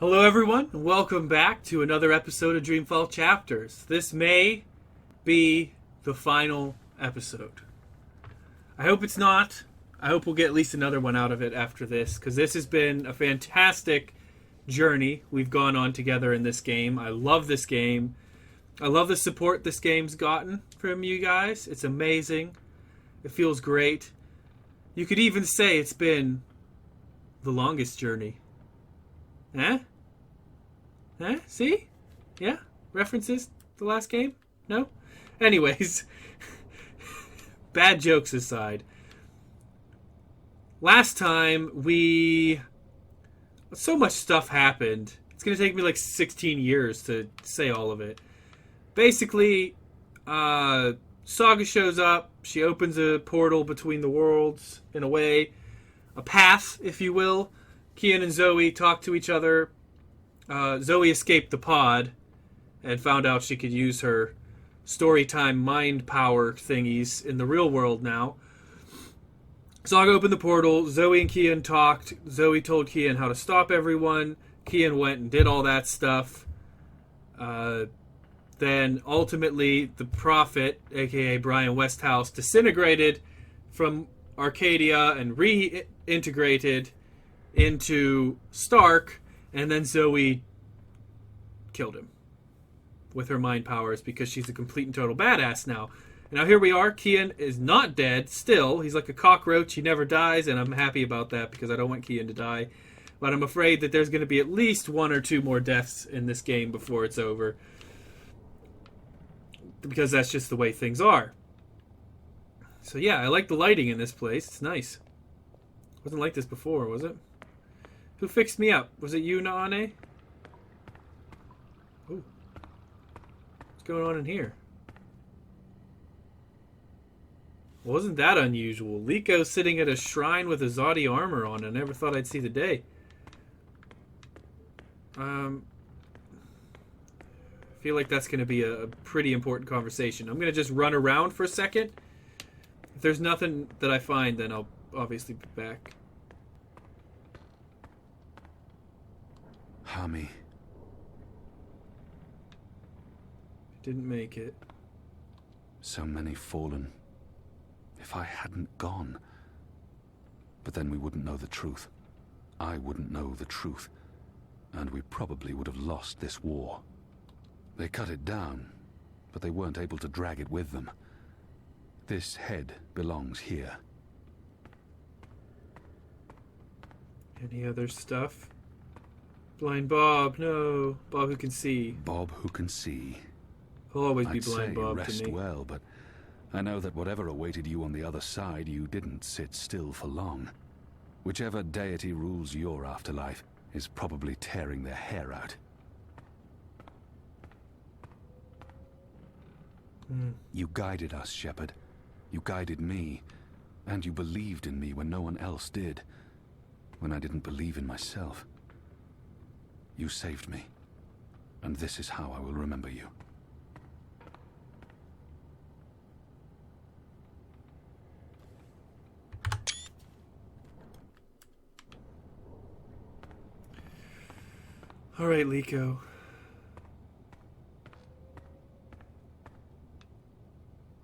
Hello, everyone, and welcome back to another episode of Dreamfall Chapters. This may be the final episode. I hope it's not. I hope we'll get at least another one out of it after this, because this has been a fantastic journey we've gone on together in this game. I love this game. I love the support this game's gotten from you guys. It's amazing. It feels great. You could even say it's been the longest journey. Eh? Eh? See? Yeah? References? The last game? No? Anyways. Bad jokes aside. Last time so much stuff happened. It's going to take me like 16 years to say all of it. Basically, Saga shows up. She opens a portal between the worlds, in a way. A path, if you will. Kian and Zoe talk to each other. Zoe escaped the pod and found out she could use her storytime mind power thingies in the real world now. Saga opened the portal. Zoe and Kian talked. Zoe told Kian how to stop everyone. Kian went and did all that stuff. Then ultimately the Prophet, aka Brian Westhouse, disintegrated from Arcadia and reintegrated into Stark. And then Zoe killed him with her mind powers because she's a complete and total badass now. And now here we are. Kian is not dead still. He's like a cockroach. He never dies, and I'm happy about that because I don't want Kian to die. But I'm afraid that there's going to be at least one or two more deaths in this game before it's over. Because that's just the way things are. So yeah, I like the lighting in this place. It's nice. Wasn't like this before, was it? Who fixed me up? Was it you, Naane? Ooh. What's going on in here? Wasn't that unusual? Liko sitting at a shrine with a Zodi armor on. I never thought I'd see the day. I feel like that's going to be a pretty important conversation. I'm going to just run around for a second. If there's nothing that I find, then I'll obviously be back. Hami. Didn't make it. So many fallen. If I hadn't gone. But then we wouldn't know the truth. I wouldn't know the truth. And we probably would have lost this war. They cut it down, but they weren't able to drag it with them. This head belongs here. Any other stuff? Blind Bob, no. Bob who can see. Bob who can see. He'll always be I'd Blind say Bob rest to me. well, but I know that whatever awaited you on the other side, you didn't sit still for long. Whichever deity rules your afterlife is probably tearing their hair out. You guided us, Shepard. You guided me. And you believed in me when no one else did. When I didn't believe in myself. You saved me. And this is how I will remember you. All right, Liko.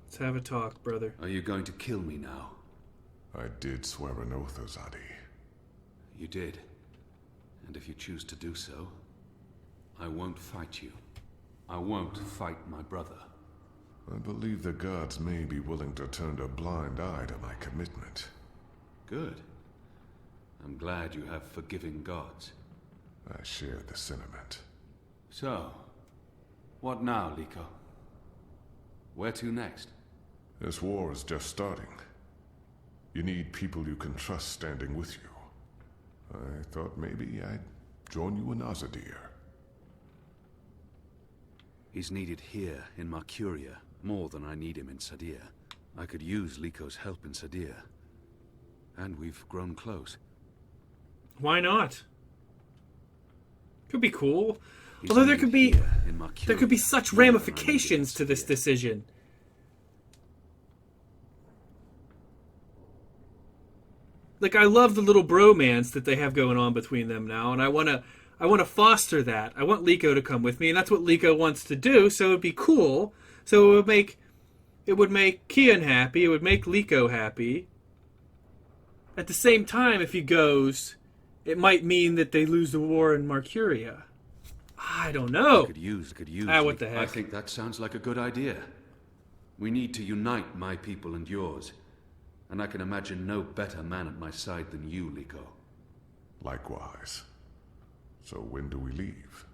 Let's have a talk, brother. Are you going to kill me now? I did swear an oath, Azadi. You did. And if you choose to do so, I won't fight you. I won't fight my brother. I believe the gods may be willing to turn a blind eye to my commitment. Good. I'm glad you have forgiving gods. I share the sentiment. So, what now, Liko? Where to next? This war is just starting. You need people you can trust standing with you. I thought maybe I'd join you in Azadir. He's needed here in Mercuria more than I need him in Sadir. I could use Liko's help in Sadir. And we've grown close. Why not? Could be cool. Although there could be such ramifications to this decision. Like, I love the little bromance that they have going on between them now, and I I want to foster that. I want Liko to come with me, and that's what Liko wants to do, so it would be cool. So it would make Kian happy, it would make Liko happy. At the same time, if he goes, it might mean that they lose the war in Marcuria. I don't know. Could use. What the heck. I think that sounds like a good idea. We need to unite my people and yours. And I can imagine no better man at my side than you, Liko. Likewise. So when do we leave?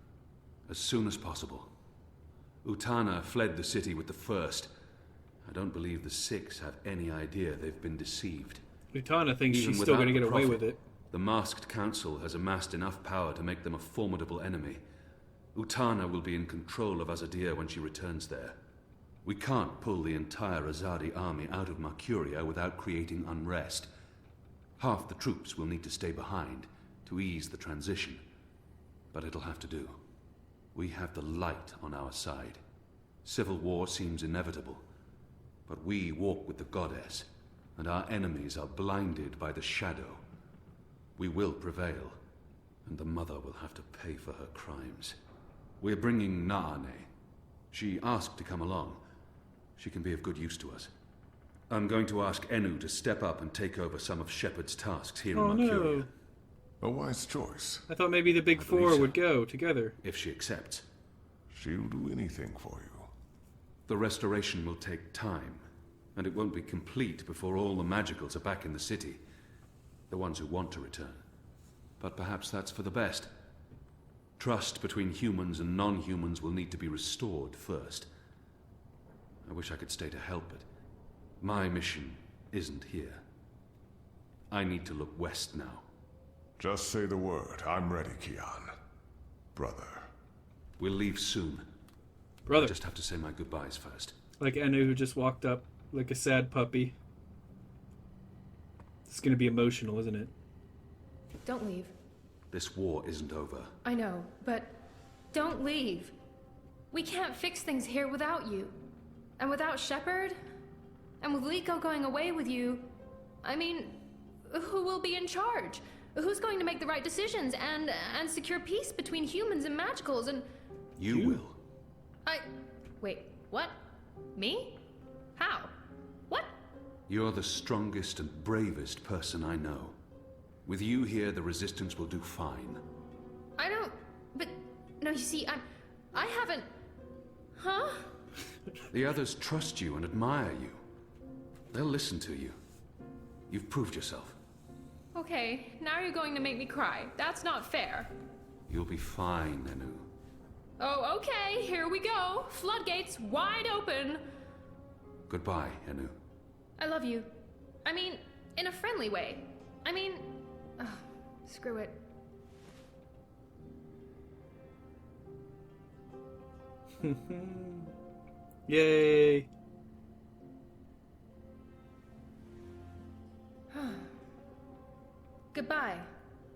As soon as possible. Utana fled the city with the first. I don't believe the Six have any idea they've been deceived. Utana thinks Even she's still going to without get the away Prophet, with it. The Masked Council has amassed enough power to make them a formidable enemy. Utana will be in control of Azadir when she returns there. We can't pull the entire Azadi army out of Marcuria without creating unrest. Half the troops will need to stay behind to ease the transition. But it'll have to do. We have the light on our side. Civil war seems inevitable. But we walk with the goddess, and our enemies are blinded by the shadow. We will prevail, and the mother will have to pay for her crimes. We're bringing Naane. She asked to come along. She can be of good use to us. I'm going to ask Enu to step up and take over some of Shepard's tasks here in Mercuria. No. A wise choice. I thought maybe the big four so. would go together. If she accepts. She'll do anything for you. The restoration will take time, and it won't be complete before all the magicals are back in the city. The ones who want to return. But perhaps that's for the best. Trust between humans and non-humans will need to be restored first. I wish I could stay to help it. My mission isn't here. I need to look west now. Just say the word. I'm ready, Kian. Brother. We'll leave soon. Brother. I just have to say my goodbyes first. Like Enu, who just walked up like a sad puppy. It's going to be emotional, isn't it? Don't leave. This war isn't over. I know, but don't leave. We can't fix things here without you. And without Shepard? And with Liko going away with you, I mean, who will be in charge? Who's going to make the right decisions and secure peace between humans and magicals and... You will. Wait, what? Me? How? What? You're the strongest and bravest person I know. With you here, the Resistance will do fine. I don't... But... No, you see, I haven't... Huh? The others trust you and admire you. They'll listen to you. You've proved yourself. Okay, now you're going to make me cry. That's not fair. You'll be fine, Enu. Oh, okay, here we go. Floodgates wide open. Goodbye, Enu. I love you. I mean, in a friendly way. I mean... ugh, screw it. Yay! Goodbye,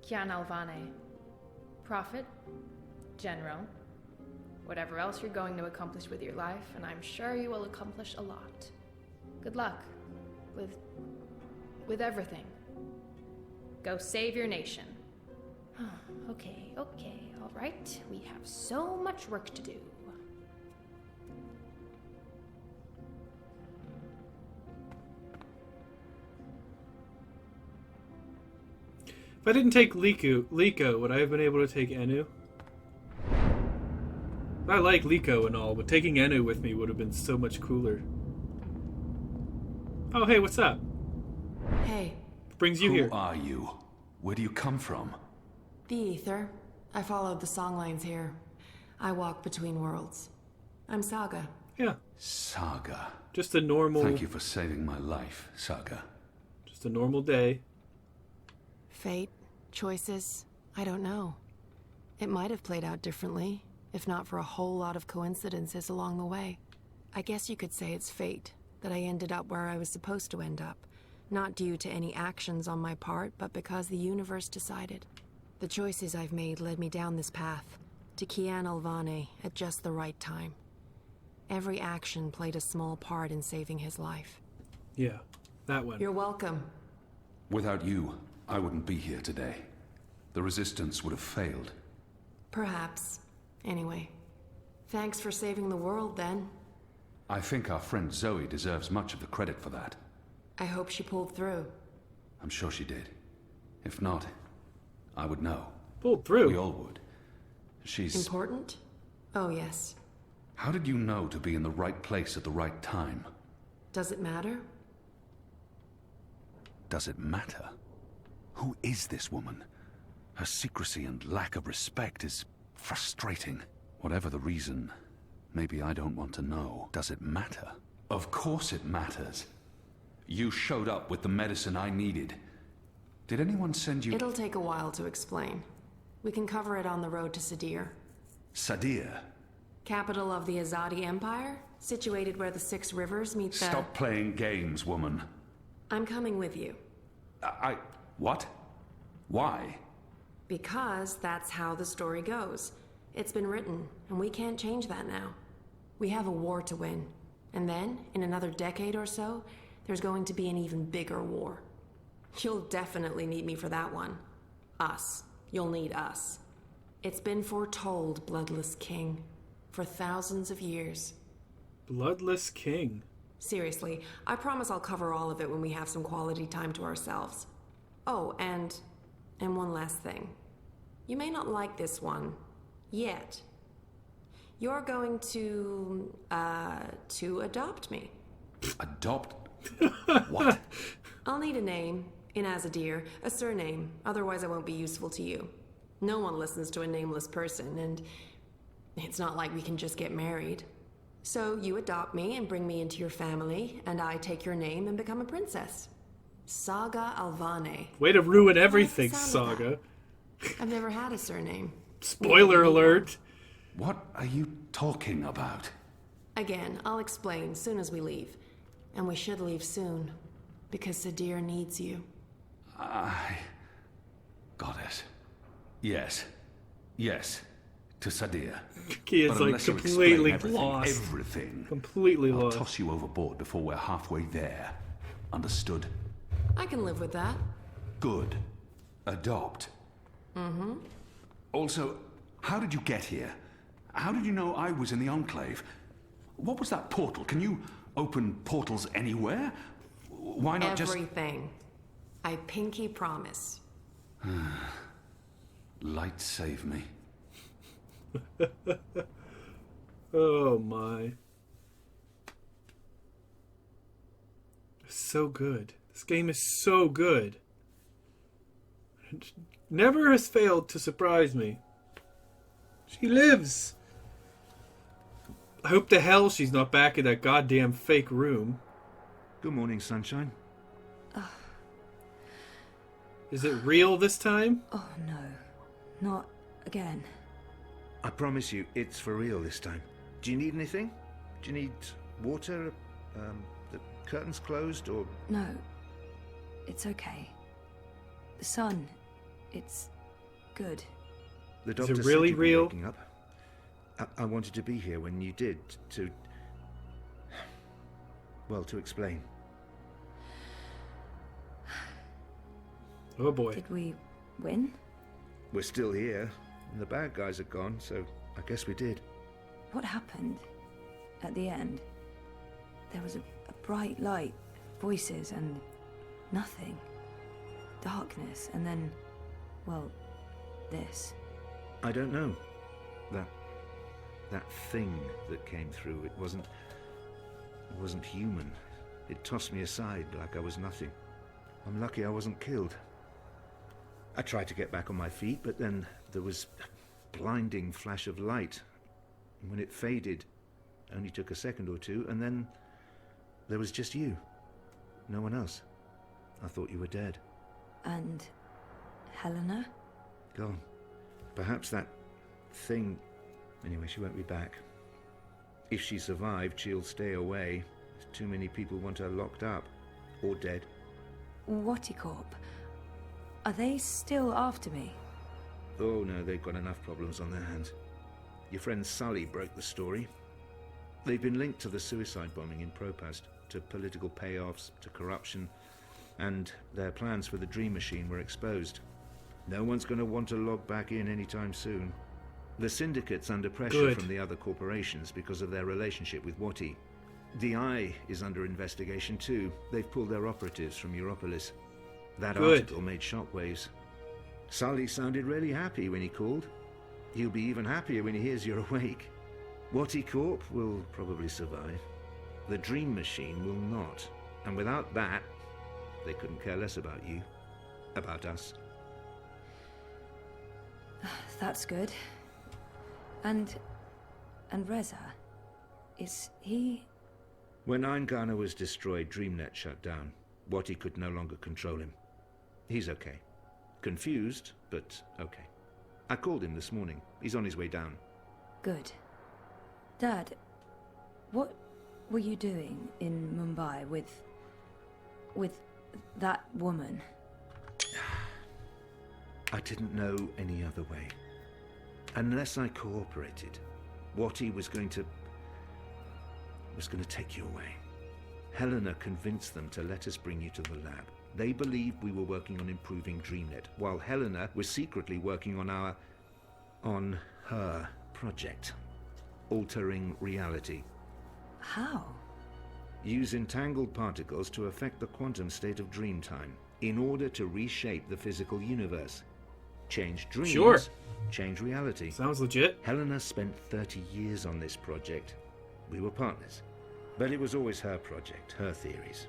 Kian Alvane. Prophet, General, whatever else you're going to accomplish with your life, and I'm sure you will accomplish a lot. Good luck with everything. Go save your nation. Okay, all right. We have so much work to do. If I didn't take Liko, would I have been able to take Enu? I like Liko and all, but taking Enu with me would have been so much cooler. Oh, hey, what's up? Hey. Brings you here? Who are you? Where do you come from? The Ether. I followed the songlines here. I walk between worlds. I'm Saga. Yeah. Saga. Just a normal... Thank you for saving my life, Saga. Just a normal day. Fate, choices, I don't know. It might have played out differently, if not for a whole lot of coincidences along the way. I guess you could say it's fate, that I ended up where I was supposed to end up. Not due to any actions on my part, but because the universe decided. The choices I've made led me down this path, to Kian Alvane at just the right time. Every action played a small part in saving his life. Yeah, that one. You're welcome. Without you, I wouldn't be here today. The Resistance would have failed. Perhaps. Anyway, thanks for saving the world, then. I think our friend Zoe deserves much of the credit for that. I hope she pulled through. I'm sure she did. If not, I would know. Pulled through. We all would. She's... Important? Oh, yes. How did you know to be in the right place at the right time? Does it matter? Does it matter? Who is this woman? Her secrecy and lack of respect is frustrating. Whatever the reason, maybe I don't want to know. Does it matter? Of course it matters. You showed up with the medicine I needed. Did anyone send you... It'll take a while to explain. We can cover it on the road to Sadir. Sadir? Capital of the Azadi Empire, situated where the 6 rivers meet the... Stop playing games, woman. I'm coming with you. What? Why? Because that's how the story goes. It's been written, and we can't change that now. We have a war to win. And then, in another decade or so, there's going to be an even bigger war. You'll definitely need me for that one. Us. You'll need us. It's been foretold, Bloodless King, for thousands of years. Bloodless King. Seriously, I promise I'll cover all of it when we have some quality time to ourselves. Oh, and one last thing. You may not like this one. Yet. You're going to adopt me. Adopt? What? I'll need a name, in Azadir, a surname, otherwise I won't be useful to you. No one listens to a nameless person, and it's not like we can just get married. So you adopt me and bring me into your family, and I take your name and become a princess. Saga Alvane. Way to ruin everything, What's the sound of Saga. that? I've never had a surname. Spoiler alert. What are you talking about? Again, I'll explain soon as we leave. And we should leave soon, because Sadir needs you. Got it. Yes. Yes. To Sadir. He is But like unless you completely explain lost. everything, Completely I'll lost. toss you overboard before we're halfway there. Understood? I can live with that. Good. Adopt. Mm-hmm. Also, how did you get here? How did you know I was in the Enclave? What was that portal? Can you open portals anywhere? Why not just... Everything. I pinky promise. Light save me. Oh my. So good. This game is so good. It never has failed to surprise me. She lives. I hope to hell she's not back in that goddamn fake room. Good morning, sunshine. Is it real this time? Oh no, not again. I promise you, it's for real this time. Do you need anything? Do you need water? The curtains closed, or... No, it's okay. The sun, it's good. The Is doctor it said really you'd be real? waking up. I wanted to be here when you did, to... Well, to explain. Oh boy. Did we win? We're still here, and the bad guys are gone, so I guess we did. What happened at the end? There was a bright light, voices, and nothing. Darkness, and then, well, this. I don't know. That thing that came through, it wasn't human. It tossed me aside like I was nothing. I'm lucky I wasn't killed. I tried to get back on my feet, but then there was a blinding flash of light. And when it faded, it only took a second or two, and then there was just you. No one else. I thought you were dead. And Helena? Gone. Perhaps that thing... Anyway, she won't be back. If she survived, she'll stay away. There's too many people want her locked up. Or dead. Whatticorp? Are they still after me? Oh no, they've got enough problems on their hands. Your friend Sully broke the story. They've been linked to the suicide bombing in Propast, to political payoffs, to corruption, and their plans for the Dream Machine were exposed. No one's going to want to log back in anytime soon. The Syndicate's under pressure Good. from the other corporations because of their relationship with Wati. DI is under investigation too. They've pulled their operatives from Europolis. That Good. article made shockwaves. Sully sounded really happy when he called. He'll be even happier when he hears you're awake. Wati Corp will probably survive. The Dream Machine will not. And without that, they couldn't care less about you. About us. That's good. And Reza, is he... When Eingana was destroyed, DreamNet shut down. Wati could no longer control him. He's okay. Confused, but okay. I called him this morning. He's on his way down. Good. Dad, what were you doing in Mumbai with that woman? I didn't know any other way. Unless I cooperated, Wati was going to take you away. Helena convinced them to let us bring you to the lab. They believed we were working on improving DreamNet, while Helena was secretly working on her project. Altering reality. How? Use entangled particles to affect the quantum state of dreamtime in order to reshape the physical universe. Change dreams, Sure. change reality. Sounds legit. Helena spent 30 years on this project. We were partners. But it was always her project, her theories.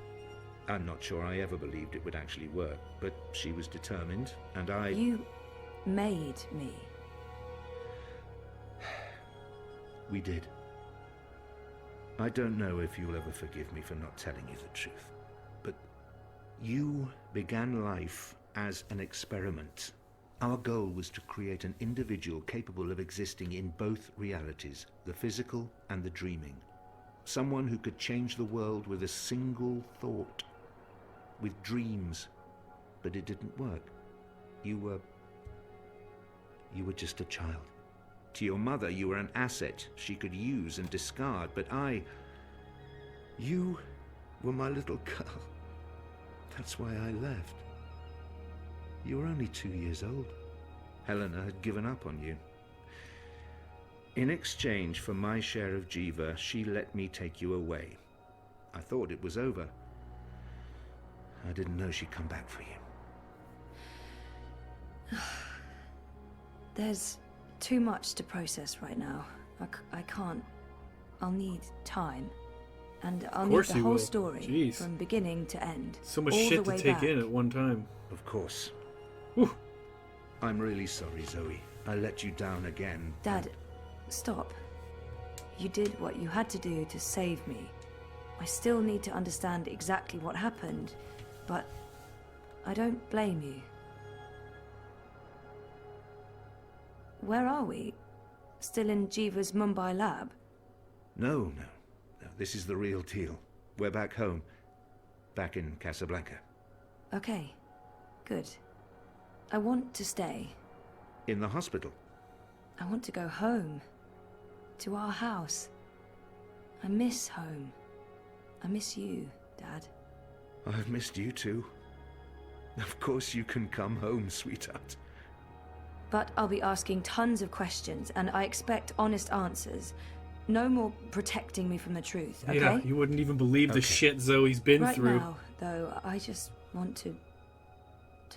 I'm not sure I ever believed it would actually work, but she was determined, and I... You made me. We did. I don't know if you'll ever forgive me for not telling you the truth, but you began life as an experiment. Our goal was to create an individual capable of existing in both realities, the physical and the dreaming. Someone who could change the world with a single thought, with dreams. But it didn't work. You were just a child. To your mother, you were an asset she could use and discard, but you were my little girl. That's why I left. You were only 2 years old. Helena had given up on you. In exchange for my share of Jiva, she let me take you away. I thought it was over. I didn't know she'd come back for you. There's too much to process right now. I can't. I'll need time. And I'll need course the you whole will. story Jeez. from beginning to end. So much all shit the to way take back. in at one time. Of course. Whew. I'm really sorry, Zoe. I let you down again. Dad, stop. You did what you had to do to save me. I still need to understand exactly what happened, but I don't blame you. Where are we? Still in Jiva's Mumbai lab? No. This is the real deal. We're back home. Back in Casablanca. Okay, good. I want to stay. In the hospital. I want to go home. To our house. I miss home. I miss you, Dad. I've missed you too. Of course you can come home, sweetheart. But I'll be asking tons of questions, and I expect honest answers. No more protecting me from the truth, okay? Yeah, you wouldn't even believe the Okay. shit Zoe's been Right through. now, though, I just want to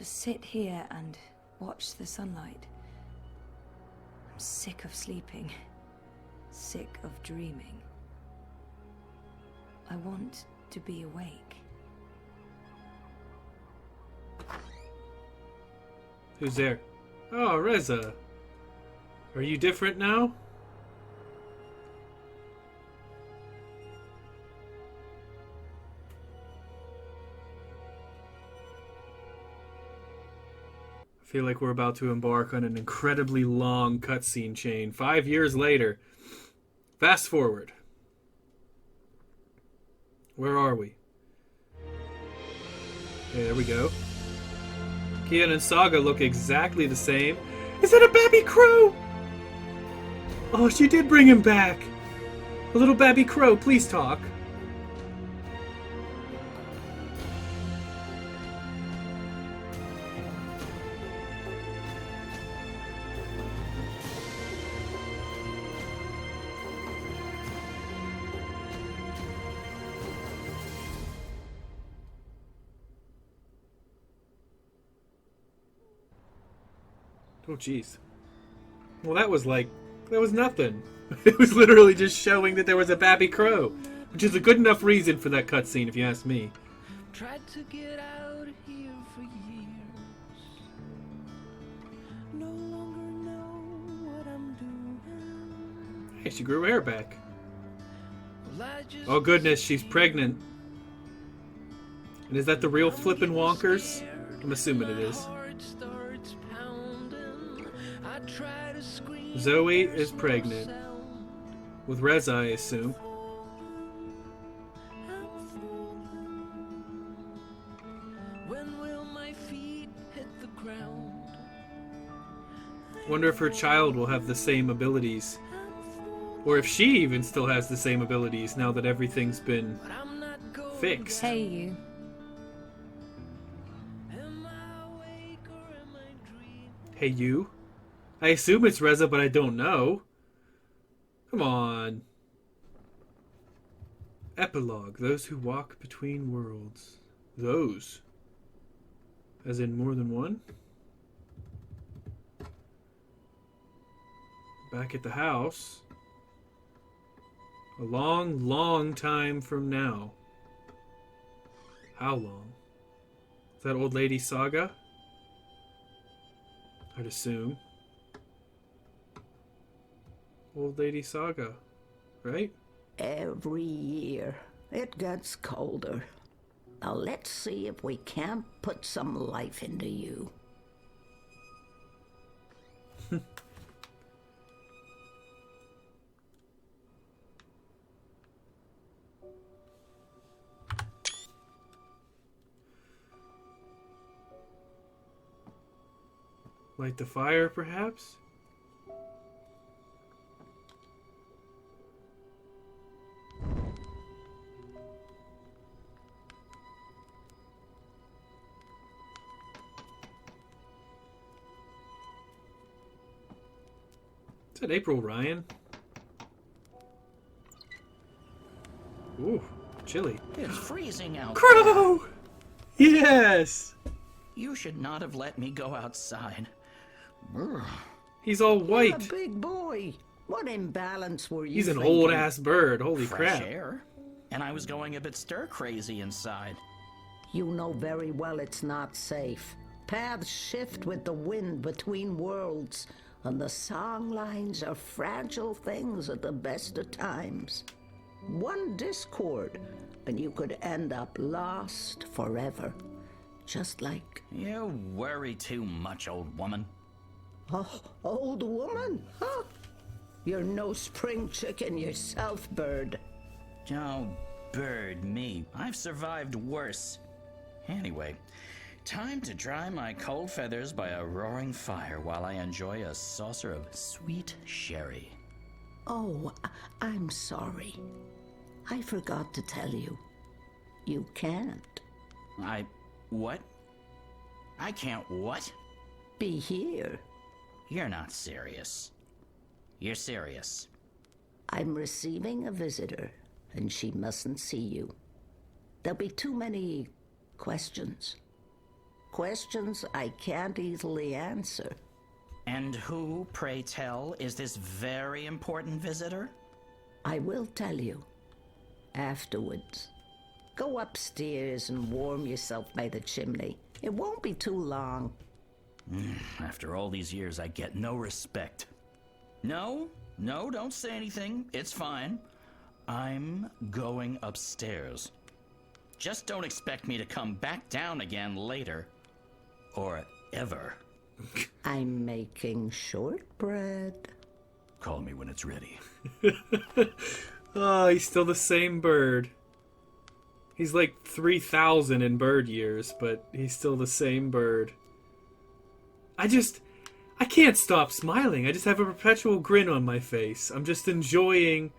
sit here and watch the sunlight. I'm sick of sleeping. Sick of dreaming. I want to be awake. Who's there? Oh, Reza. Are you different now? I feel like we're about to embark on an incredibly long cutscene chain. 5 years later. Fast forward. Where are we? Okay, there we go. Kian and Saga look exactly the same. Is that a baby crow? Oh, she did bring him back. A little baby crow, please talk. Oh, jeez. Well, that was nothing. It was literally just showing that there was a Babby Crow, which is a good enough reason for that cutscene, if you ask me. Tried to get out of here for years. No longer know what I'm doing. Hey, she grew her hair back. Well, I just Oh goodness, she's pregnant. And is that the real flippin' Wonkers? I'm assuming it is. Zoe is pregnant. With Reza, I assume. When will my feet hit the ground? Wonder if her child will have the same abilities. Or if she even still has the same abilities now that everything's been fixed. Hey, you. Hey, you? I assume it's Reza, but I don't know. Come on. Epilogue. Those who walk between worlds. Those. As in more than one? Back at the house. A long, long time from now. How long? Is that Old Lady Saga? I'd assume. Old Lady Saga, right? Every year, it gets colder. Now let's see if we can't put some life into you. Light the fire, perhaps? Is that April Ryan? Ooh, chilly. It's freezing out. Crow! Yes! You should not have let me go outside. Brr. He's all You're white. a big boy. What imbalance were you He's an thinking? old-ass bird. Holy Fresh crap. air. And I was going a bit stir-crazy inside. You know very well it's not safe. Paths shift with the wind between worlds, and the song lines are fragile things at the best of times. One discord, and you could end up lost forever. Just like... You worry too much, old woman. Oh, old woman? Huh? You're no spring chicken yourself, bird. Oh, bird me. I've survived worse. Anyway, time to dry my cold feathers by a roaring fire while I enjoy a saucer of sweet sherry. Oh, I'm sorry. I forgot to tell you. You can't What? I can't what? be here. You're not serious. You're serious. I'm receiving a visitor, and she mustn't see you. There'll be too many questions. Questions I can't easily answer. And who, pray tell, is this very important visitor? I will tell you. Afterwards. Go upstairs and warm yourself by the chimney. It won't be too long. After all these years, I get no respect. No, don't say anything. It's fine. I'm going upstairs. Just don't expect me to come back down again later. Or ever. I'm making shortbread. Call me when it's ready. Oh, he's still the same bird. He's like 3,000 in bird years, but he's still the same bird. I can't stop smiling. I just have a perpetual grin on my face. I'm just enjoying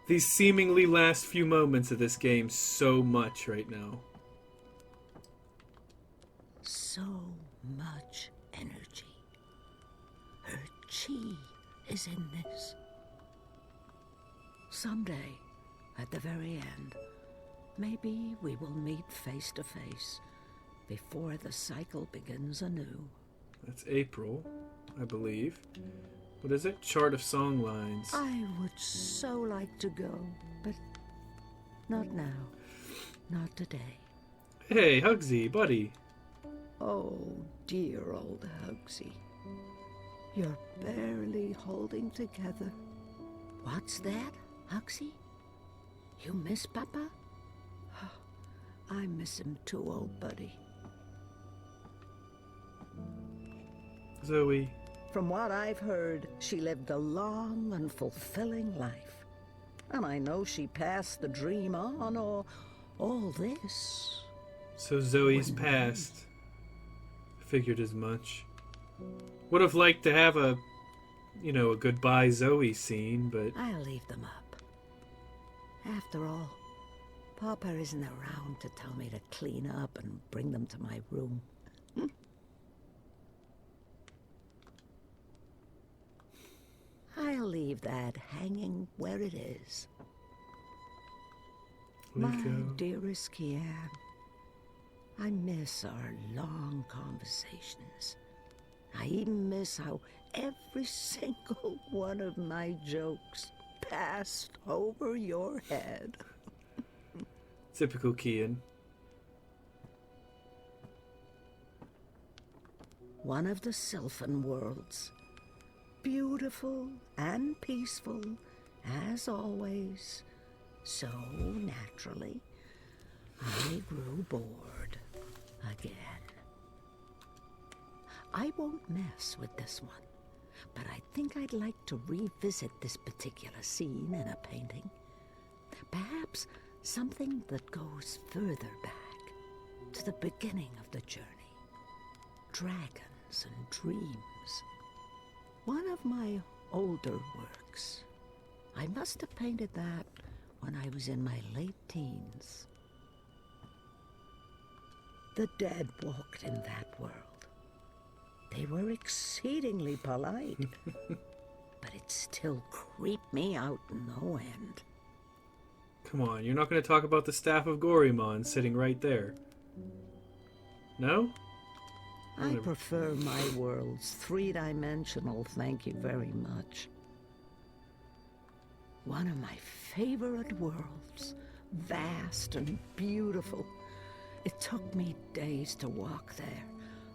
these seemingly last few moments of this game so much right now. So much energy. Her chi is in this. Someday, at the very end, maybe we will meet face to face before the cycle begins anew. That's April, I believe. What is it? Chart of song lines. I would so like to go, but not now. Not today. Hey, Hugsy, buddy. Oh, dear old Hugsy. You're barely holding together. What's that, Hugsy? You miss Papa? I miss him too, old buddy. Zoe. From what I've heard, she lived a long and fulfilling life. And I know she passed the dream on, or all this. So Zoe's passed. Figured as much. Would have liked to have a goodbye Zoe scene, but... I'll leave them up. After all, Papa isn't around to tell me to clean up and bring them to my room. I'll leave that hanging where it is. My dearest Kian, I miss our long conversations. I even miss how every single one of my jokes passed over your head. Typical Kian. One of the Sylphan worlds. Beautiful and peaceful, as always. So naturally, I grew bored again. I won't mess with this one, but I think I'd like to revisit this particular scene in a painting. Perhaps something that goes further back, to the beginning of the journey. Dragons and dreams. One of my older works. I must have painted that when I was in my late teens. The dead walked in that world. They were exceedingly polite, but it still creeped me out no end. Come on, you're not going to talk about the staff of Gorimon sitting right there. No? I prefer my worlds three-dimensional, thank you very much. One of my favorite worlds, vast and beautiful. It took me days to walk there,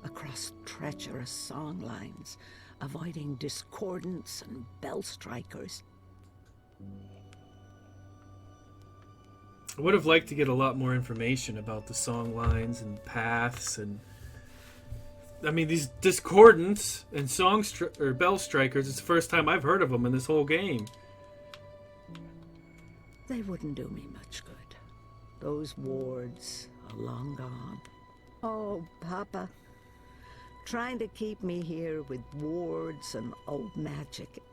across treacherous song lines, avoiding discordants and bell strikers. I would have liked to get a lot more information about the song lines and paths and... I mean, these discordants and bell strikers, it's the first time I've heard of them in this whole game. They wouldn't do me much good. Those wards are long gone. Oh, Papa. Trying to keep me here with wards and old magic.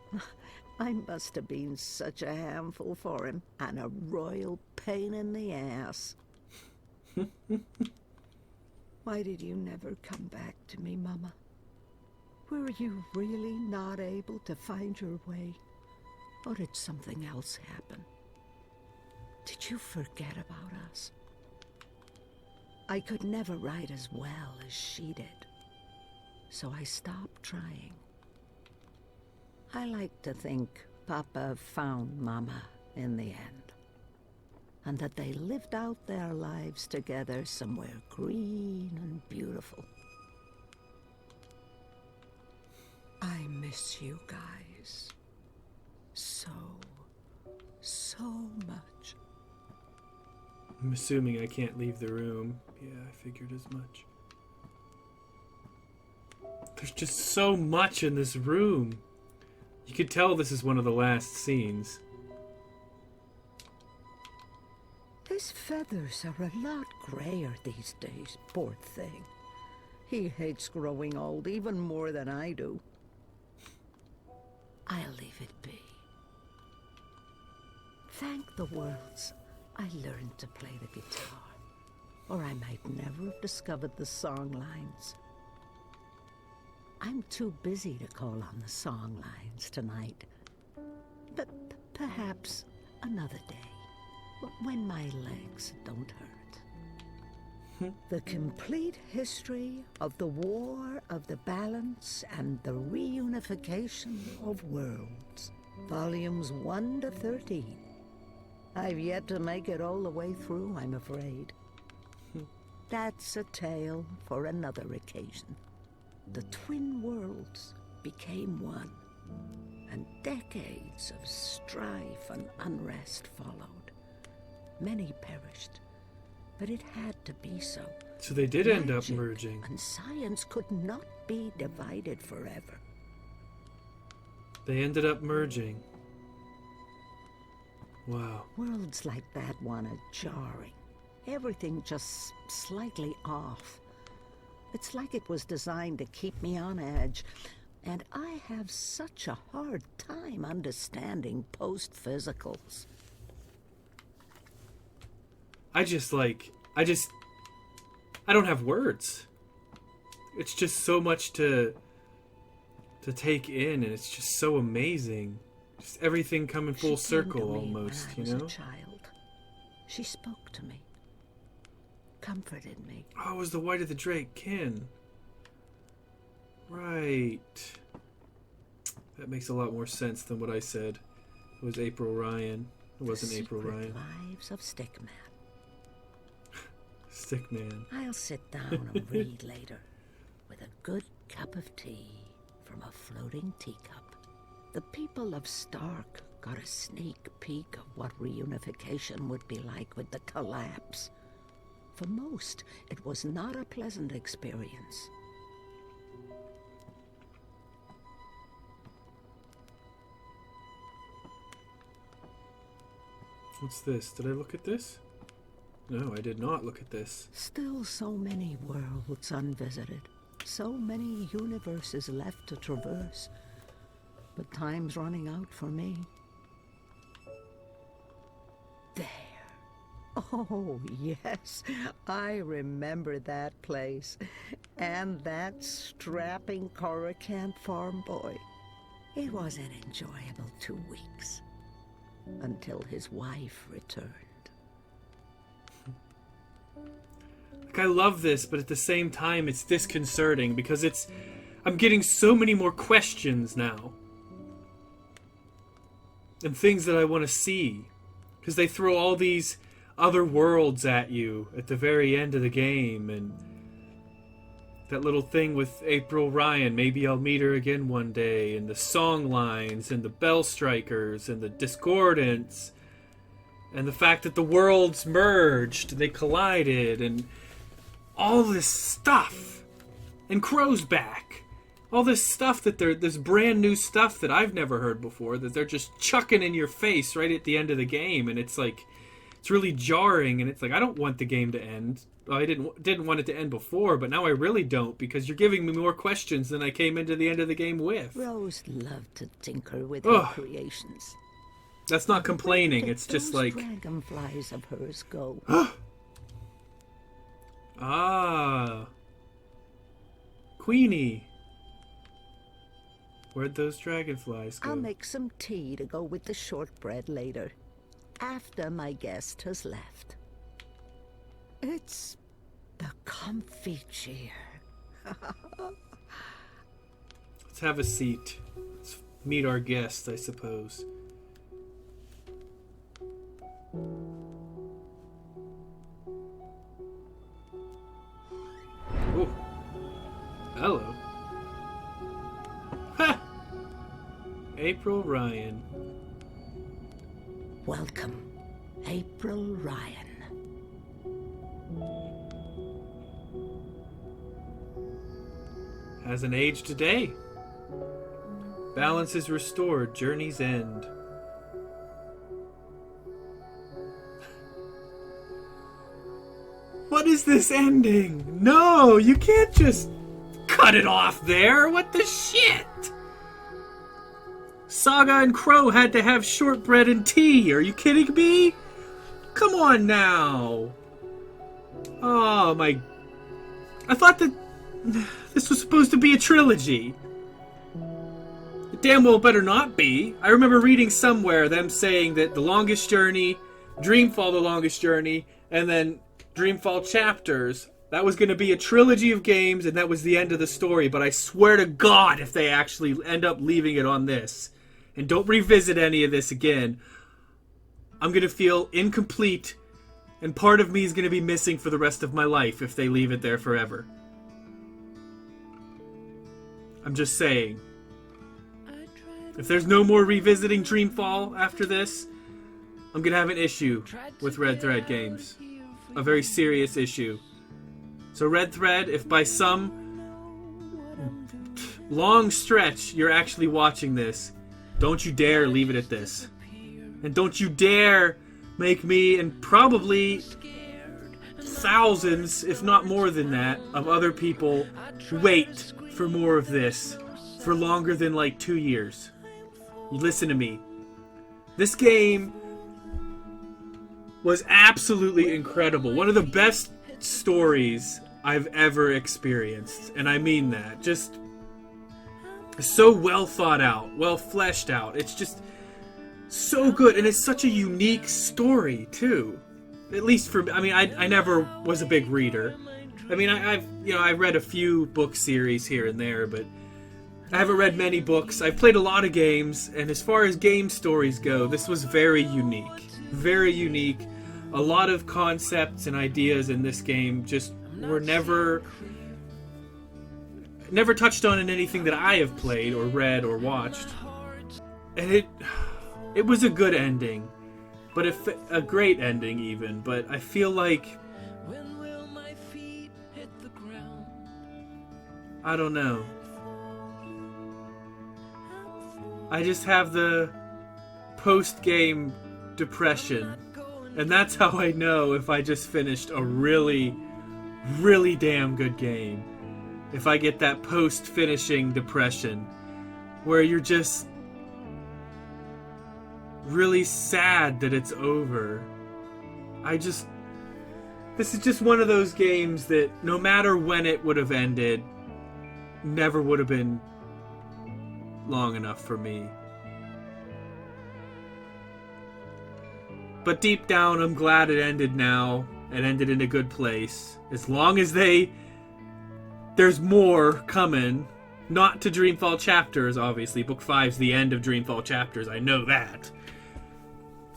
I must have been such a handful for him, and a royal pain in the ass. Why did you never come back to me, Mama? Were you really not able to find your way? Or did something else happen? Did you forget about us? I could never write as well as she did, so I stopped trying. I like to think Papa found Mama in the end, and that they lived out their lives together somewhere green and beautiful. I miss you guys so much. I'm assuming I can't leave the room. Yeah, I figured as much. There's just so much in this room. You could tell this is one of the last scenes. His feathers are a lot grayer these days, poor thing. He hates growing old even more than I do. I'll leave it be. Thank the worlds I learned to play the guitar, or I might never have discovered the song lines. I'm too busy to call on the song lines tonight, but perhaps another day, when my legs don't hurt. The complete history of the War of the Balance and the Reunification of Worlds. Volumes 1 to 13. I've yet to make it all the way through, I'm afraid. That's a tale for another occasion. The twin worlds became one, and decades of strife and unrest followed. Many perished, but it had to be so. So they did end up Magic merging. and science could not be divided forever. They ended up merging. Wow. Worlds like that one are jarring. Everything just slightly off. It's like it was designed to keep me on edge, and I have such a hard time understanding post-physicals. I don't have words. It's just so much to take in, and it's just so amazing. Just everything coming full circle almost, you know? When I was a child. She spoke to me. Comforted me. Oh, it was the White of the Drake, Kin. Right. That makes a lot more sense than what I said. It was April Ryan. It wasn't April Ryan. Lives of Stickman. Stickman. I'll sit down and read later with a good cup of tea from a floating teacup. The people of Stark got a sneak peek of what reunification would be like with the collapse. For most, it was not a pleasant experience. What's this? Did I look at this? No, I did not look at this. Still so many worlds unvisited. So many universes left to traverse. But time's running out for me. There. Oh, yes. I remember that place. And that strapping Coruscant farm boy. It was an enjoyable 2 weeks. Until his wife returned. Like, I love this, but at the same time, it's disconcerting because I'm getting so many more questions now. And things that I want to see. Because they throw all these other worlds at you at the very end of the game. And that little thing with April Ryan, maybe I'll meet her again one day. And the song lines, and the bell strikers, and the discordance. And the fact that the worlds merged, they collided, and all this stuff. And Crow's back. All this stuff this brand new stuff that I've never heard before, that they're just chucking in your face right at the end of the game, and it's like, it's really jarring, and it's like, I don't want the game to end. Well, I didn't want it to end before, but now I really don't, because you're giving me more questions than I came into the end of the game with. Rose loved to tinker with her creations. That's not complaining, it's just like... dragonflies of hers go. Ah. Queenie. Where'd those dragonflies go? I'll make some tea to go with the shortbread later, after my guest has left. It's the comfy chair. Let's have a seat. Let's meet our guest, I suppose. Oh. Hello. Ha! April Ryan. Welcome, April Ryan. Hasn't aged a day. Balance is restored, journey's end. What is this ending? No, you can't just cut it off there. What the shit? Saga and Crow had to have shortbread and tea. Are you kidding me? Come on now. Oh my... I thought that this was supposed to be a trilogy. It damn well better not be. I remember reading somewhere them saying that The Longest Journey, Dreamfall The Longest Journey, and then Dreamfall Chapters, that was going to be a trilogy of games, and that was the end of the story. But I swear to God, if they actually end up leaving it on this, and don't revisit any of this again, I'm going to feel incomplete, and part of me is going to be missing for the rest of my life if they leave it there forever. I'm just saying. If there's no more revisiting Dreamfall after this, I'm going to have an issue with Red Thread games. A very serious issue. So Red Thread, if by some long stretch you're actually watching this, don't you dare leave it at this. And don't you dare make me and probably thousands, if not more than that, of other people wait for more of this for longer than like 2 years. You listen to me. This game was absolutely incredible. One of the best stories I've ever experienced. And I mean that. Just so well thought out, well fleshed out. It's just so good. And it's such a unique story, too. At least for me. I mean, I never was a big reader. I mean, I read a few book series here and there, but I haven't read many books. I've played a lot of games, and as far as game stories go, this was very unique. Very unique. A lot of concepts and ideas in this game just were never touched on in anything that I have played or read or watched. And it was a good ending, but a great ending even. But I feel like I don't know. I just have the post-game depression. And that's how I know if I just finished a really, really damn good game. If I get that post-finishing depression, where you're just really sad that it's over. This is just one of those games that no matter when it would have ended, never would have been long enough for me. But deep down, I'm glad it ended now. It ended in a good place. As long as there's more coming. Not to Dreamfall Chapters, obviously. Book 5's the end of Dreamfall Chapters. I know that.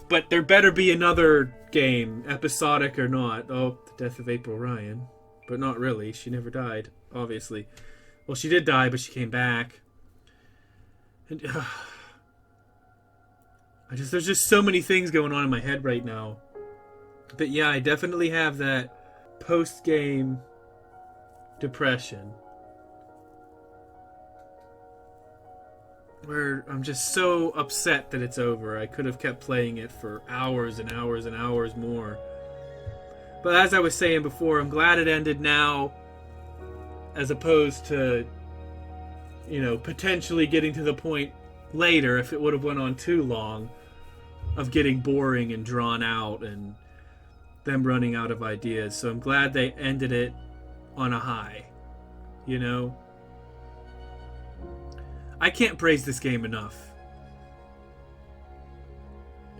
But there better be another game, episodic or not. Oh, the death of April Ryan. But not really. She never died, obviously. Well, she did die, but she came back. And there's just so many things going on in my head right now. But yeah, I definitely have that post-game depression. Where I'm just so upset that it's over. I could have kept playing it for hours and hours and hours more. But as I was saying before, I'm glad it ended now, as opposed to, potentially getting to the point later, if it would have went on too long, of getting boring and drawn out and them running out of ideas. So I'm glad they ended it on a high. I can't praise this game enough.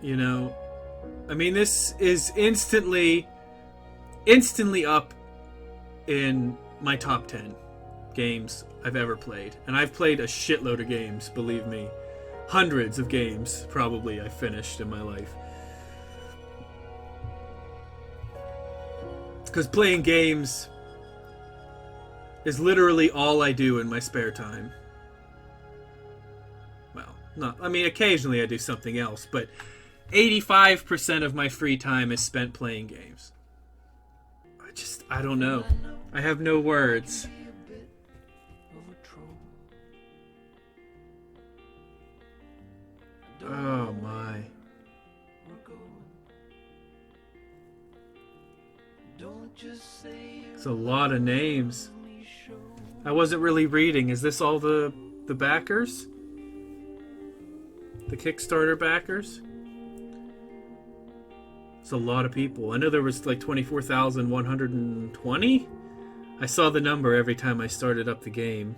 I mean, this is instantly up in my top 10 games I've ever played. And I've played a shitload of games, believe me. Hundreds of games, probably, I finished in my life. Because playing games is literally all I do in my spare time. Well, occasionally I do something else, but 85% of my free time is spent playing games. I don't know. I have no words. Oh my. It's a lot of names. I wasn't really reading. Is this all the backers? The Kickstarter backers? It's a lot of people. I know there was like 24,120? I saw the number every time I started up the game.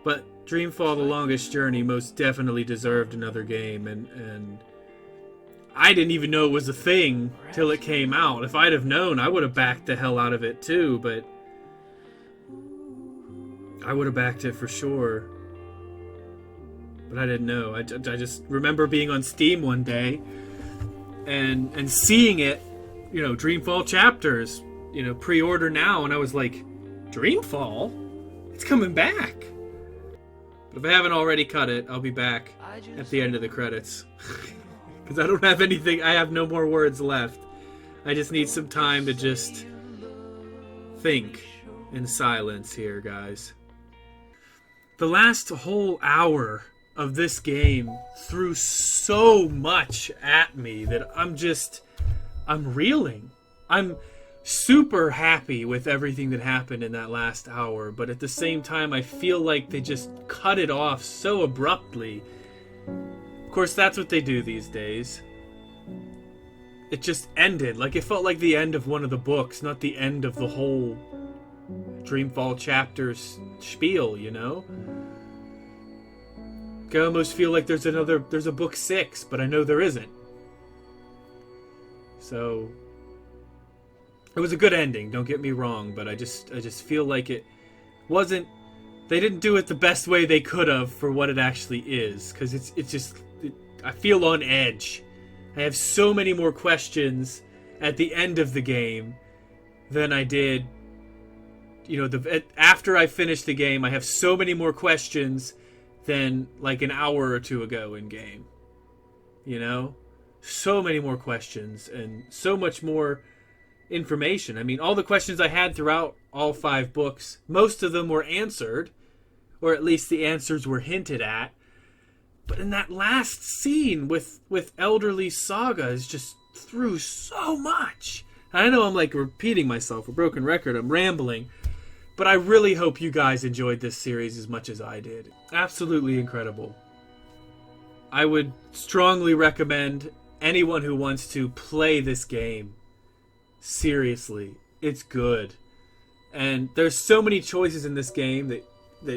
But Dreamfall: The Longest Journey most definitely deserved another game, and I didn't even know it was a thing till it came out. If I'd have known, I would have backed the hell out of it too, but I would have backed it for sure. But I didn't know. I just remember being on Steam one day and seeing it, you know, Dreamfall chapters, you know, pre-order now, and I was like, Dreamfall? It's coming back. But if I haven't already cut it, I'll be back at the end of the credits. Because I don't have anything, I have no more words left. I just need some time to just think in silence here, guys. The last whole hour of this game threw so much at me that I'm reeling. I'm super happy with everything that happened in that last hour, but at the same time I feel like they just cut it off so abruptly. Of course, that's what they do these days. It just ended. Like, it felt like the end of one of the books, not the end of the whole Dreamfall chapters spiel, you know? I almost feel like there's a book 6, but I know there isn't. So it was a good ending, don't get me wrong, but I just feel like it wasn't, they didn't do it the best way they could have for what it actually is, because I feel on edge. I have so many more questions at the end of the game than I did, you know, after I finished the game. I have so many more questions than like an hour or two ago in game. You know? So many more questions and so much more information. I mean, all the questions I had throughout all 5 books, most of them were answered, or at least the answers were hinted at. But in that last scene with Elderly Saga is just through so much. I know I'm like repeating myself, a broken record, I'm rambling, but I really hope you guys enjoyed this series as much as I did. Absolutely incredible. I would strongly recommend anyone who wants to play this game. Seriously, it's good. And there's so many choices in this game that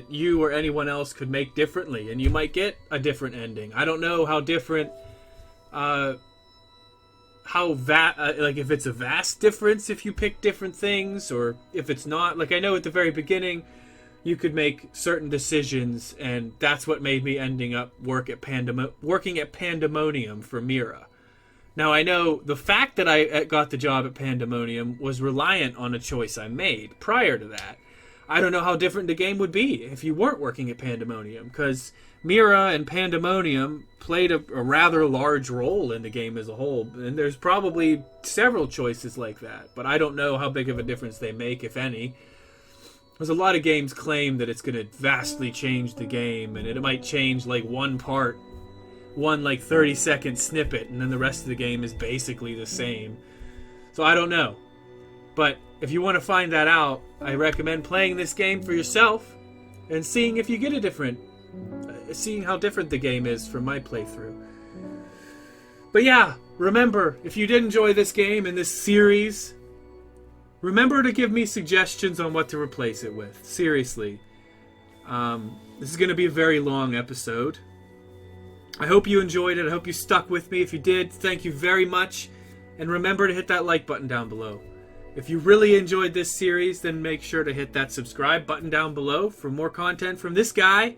you or anyone else could make differently, and you might get a different ending. I don't know how different, like if it's a vast difference if you pick different things, or if it's not. Like, I know at the very beginning you could make certain decisions, and that's what made me ending up working at Pandemonium for Mira. Now, I know the fact that I got the job at Pandemonium was reliant on a choice I made prior to that. I don't know how different the game would be if you weren't working at Pandemonium, because Mira and Pandemonium played a rather large role in the game as a whole, and there's probably several choices like that, but I don't know how big of a difference they make, if any. There's a lot of games claim that it's going to vastly change the game, and it might change like one part, one like 30-second snippet, and then the rest of the game is basically the same. So I don't know. But if you want to find that out, I recommend playing this game for yourself and seeing if you get seeing how different the game is from my playthrough. But yeah, remember, if you did enjoy this game and this series, remember to give me suggestions on what to replace it with. Seriously. This is going to be a very long episode. I hope you enjoyed it. I hope you stuck with me. If you did, thank you very much. And remember to hit that like button down below. If you really enjoyed this series, then make sure to hit that subscribe button down below for more content from this guy.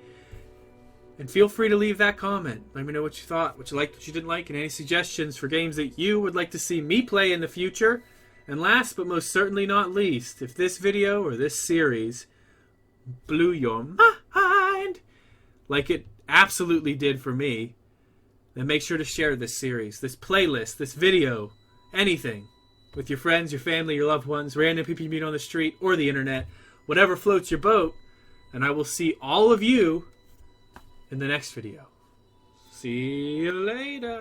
And feel free to leave that comment. Let me know what you thought, what you liked, what you didn't like, and any suggestions for games that you would like to see me play in the future. And last but most certainly not least, if this video or this series blew your mind like it absolutely did for me, then make sure to share this series, this playlist, this video, anything, with your friends, your family, your loved ones, random people you meet on the street or the internet, whatever floats your boat, and I will see all of you in the next video. See you later.